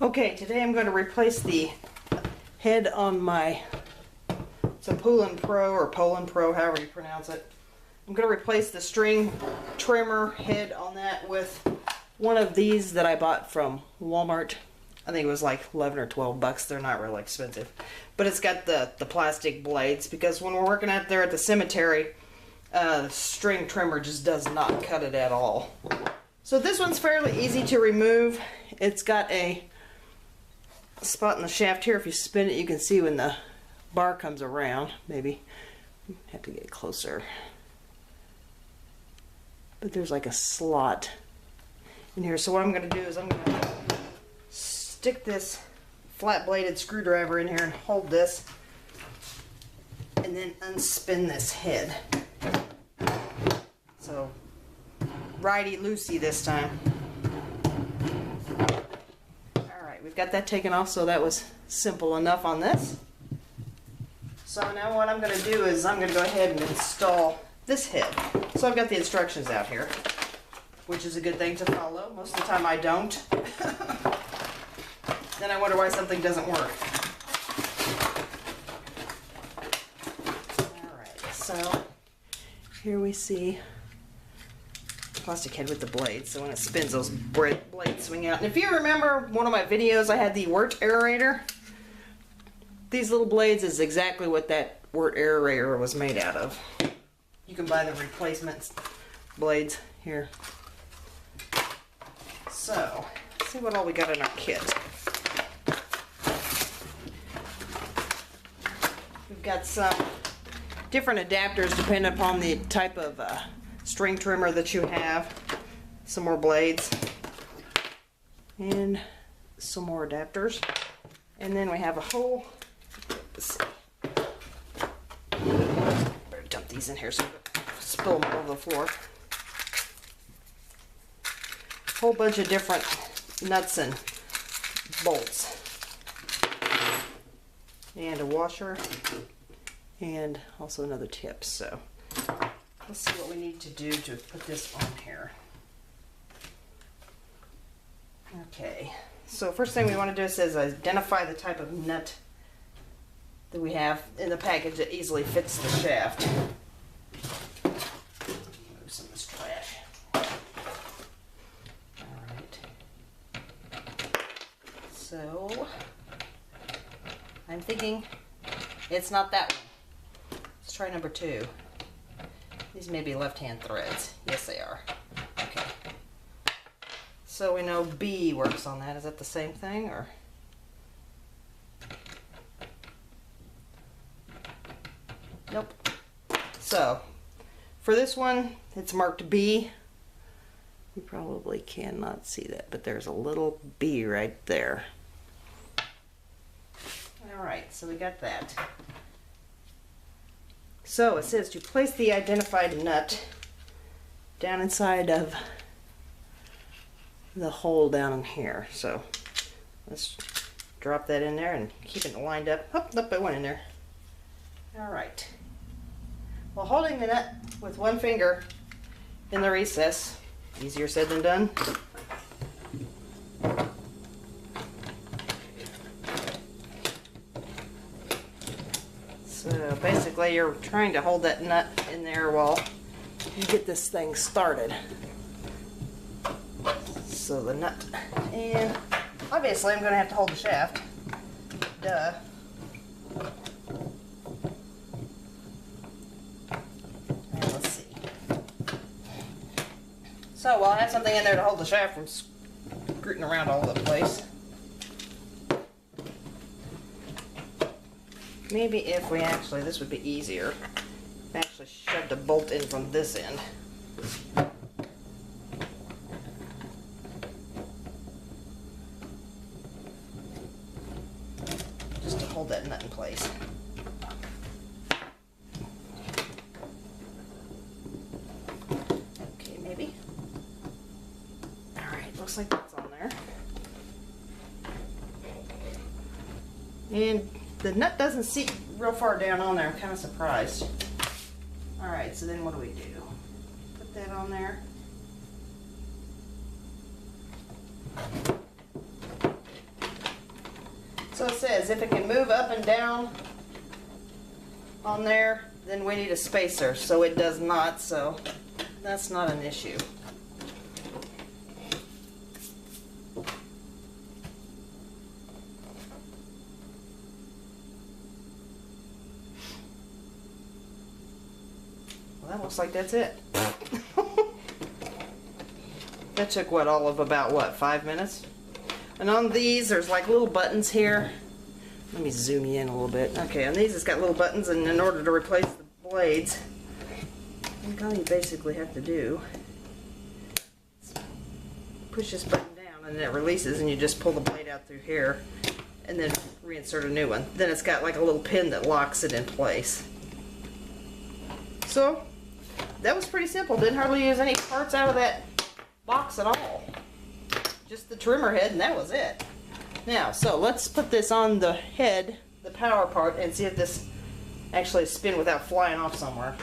Okay, today I'm going to replace the head on my, it's a Poulon Pro or Poulon Pro, however you pronounce it. I'm going to replace the string trimmer head on that with one of these that I bought from Walmart. I think it was like 11 or 12 bucks. They're not really expensive. But it's got the plastic blades because when we're working out there at the cemetery, the string trimmer just does not cut it at all. So this one's fairly easy to remove. It's got a spot in the shaft here. If you spin it, you can see when the bar comes around. Maybe have to get closer. But there's like a slot in here. So what I'm going to do is I'm going to stick this flat bladed screwdriver in here and hold this and then unspin this head. So righty-loosey this time. Alright, we've got that taken off, so that was simple enough on this. So now what I'm going to do is I'm going to go ahead and install this head. So I've got the instructions out here, which is a good thing to follow. Most of the time I don't. Then I wonder why something doesn't work. Alright, so here we see plastic head with the blades, so when it spins those blades swing out. And if you remember one of my videos, I had the wort aerator. These little blades is exactly what that wort aerator was made out of. You can buy the replacement blades here. So let's see what all we got in our kit. We've got some different adapters depending upon the type of string trimmer that you have. Some more blades and some more adapters, and then we have a whole, better dump these in here so I don't spill them all over the floor. Whole bunch of different nuts and bolts and a washer and also another tip. So let's see what we need to do to put this on here. Okay, so first thing we want to do is identify the type of nut that we have in the package that easily fits the shaft. Move some of this trash. Alright. So, I'm thinking it's not that one. Let's try number 2. These may be left-hand threads. Yes, they are. Okay. So we know B works on that. Is that the same thing, or? Nope. So, for this one, it's marked B. You probably cannot see that, but there's a little B right there. Alright, so we got that. So it says to place the identified nut down inside of the hole down in here. So let's drop that in there and keep it lined up. Oh, nope, it went in there. Alright. While holding the nut with one finger in the recess, easier said than done. So basically you're trying to hold that nut in there while you get this thing started. So the nut, and obviously I'm going to have to hold the shaft. Duh. And let's see. So while I have something in there to hold the shaft from screwing around all over the place, maybe if we actually, this would be easier, actually shove the bolt in from this end. Just to hold that nut in place. Okay, maybe. Alright, looks like that's on there. And the nut doesn't seat real far down on there. I'm kind of surprised. Alright, so then what do we do? Put that on there. So it says if it can move up and down on there, then we need a spacer. So it does not, so that's not an issue. Well, that looks like that's it. That took what, all of about what, 5 minutes? And on these, there's like little buttons here. Let me zoom you in a little bit. Okay, on these it's got little buttons, and in order to replace the blades, I think all you basically have to do is push this button down, and then it releases, and you just pull the blade out through here, and then reinsert a new one. Then it's got like a little pin that locks it in place. So, that was pretty simple. Didn't hardly use any parts out of that box at all. Just the trimmer head, and that was it. Now, so let's put this on the head, the power part, and see if this actually spins without flying off somewhere.